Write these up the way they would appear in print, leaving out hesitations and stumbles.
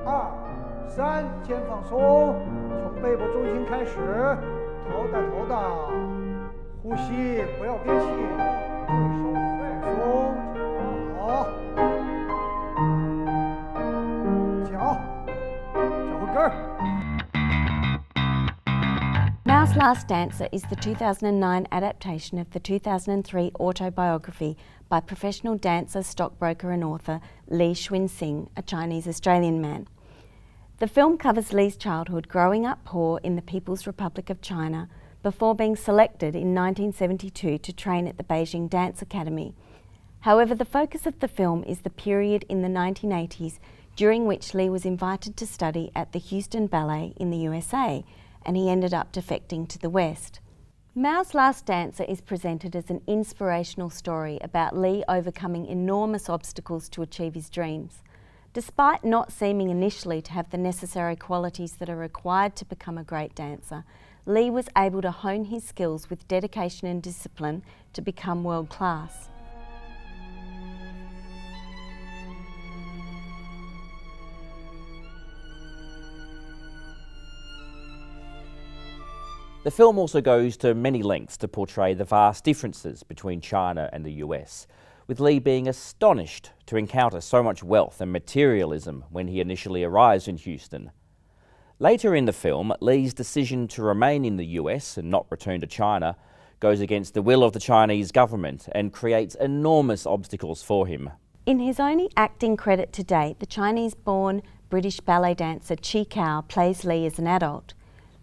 二、三，肩放松，从背部中心开始，头带头的，呼吸不要憋气，对手放松，好，脚后跟儿。Mao's Last Dancer is the 2009 adaptation of the 2003 autobiography by professional dancer, stockbroker and author Li Cunxin, a Chinese-Australian man. The film covers Li's childhood growing up poor in the People's Republic of China before being selected in 1972 to train at the Beijing Dance Academy. However, the focus of the film is the period in the 1980s during which Li was invited to study at the Houston Ballet in the USA, and he ended up defecting to the West. Mao's Last Dancer is presented as an inspirational story about Li overcoming enormous obstacles to achieve his dreams. Despite not seeming initially to have the necessary qualities that are required to become a great dancer, Li was able to hone his skills with dedication and discipline to become world class. The film also goes to many lengths to portray the vast differences between China and the US, with Li being astonished to encounter so much wealth and materialism when he initially arrives in Houston. Later in the film, Li's decision to remain in the US and not return to China goes against the will of the Chinese government and creates enormous obstacles for him. In his only acting credit to date, the Chinese-born British ballet dancer Chi Cao plays Li as an adult.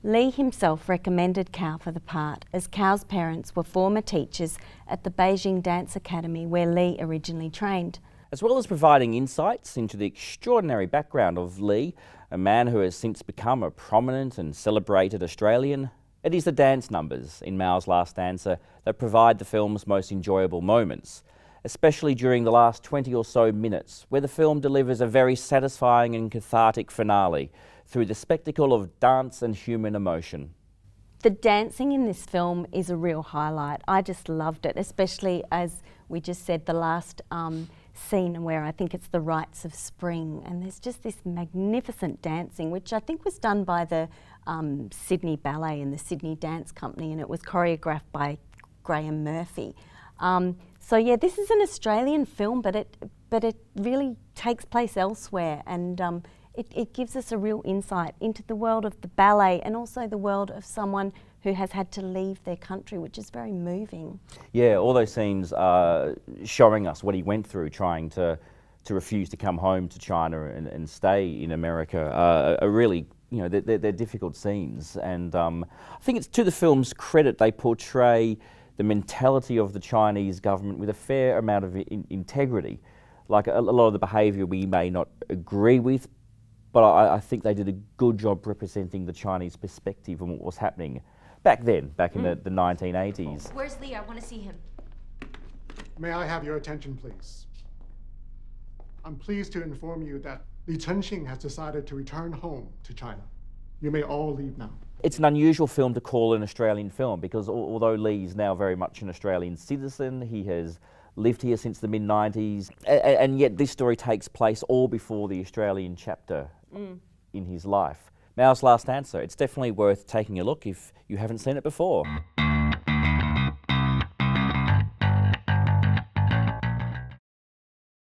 Li himself recommended Cao for the part, as Cao's parents were former teachers at the Beijing Dance Academy where Li originally trained. As well as providing insights into the extraordinary background of Li, a man who has since become a prominent and celebrated Australian, it is the dance numbers in Mao's Last Dancer that provide the film's most enjoyable moments, especially during the last 20 or so minutes, where the film delivers a very satisfying and cathartic finale through the spectacle of dance and human emotion. The dancing in this film is a real highlight. I just loved it, especially as we just said, the last scene where I think it's the rites of spring, and there's just this magnificent dancing, which I think was done by the Sydney Ballet and the Sydney Dance Company, and it was choreographed by Graham Murphy. So yeah, this is an Australian film, but it really takes place elsewhere, and it gives us a real insight into the world of the ballet and also the world of someone who has had to leave their country, which is very moving. Yeah, all those scenes are showing us what he went through trying to refuse to come home to China and stay in America are really, you know, they're difficult scenes. And I think it's to the film's credit they portray the mentality of the Chinese government with a fair amount of integrity. Like a lot of the behaviour we may not agree with, but I think they did a good job representing the Chinese perspective on what was happening back then, back in the 1980s. Where's Li? I want to see him. May I have your attention, please? I'm pleased to inform you that Li Cunxin has decided to return home to China. You may all leave now. It's an unusual film to call an Australian film because although Li is now very much an Australian citizen, he has lived here since the mid-90s, and yet this story takes place all before the Australian chapter in his life. Mao's Last Dancer, it's definitely worth taking a look if you haven't seen it before.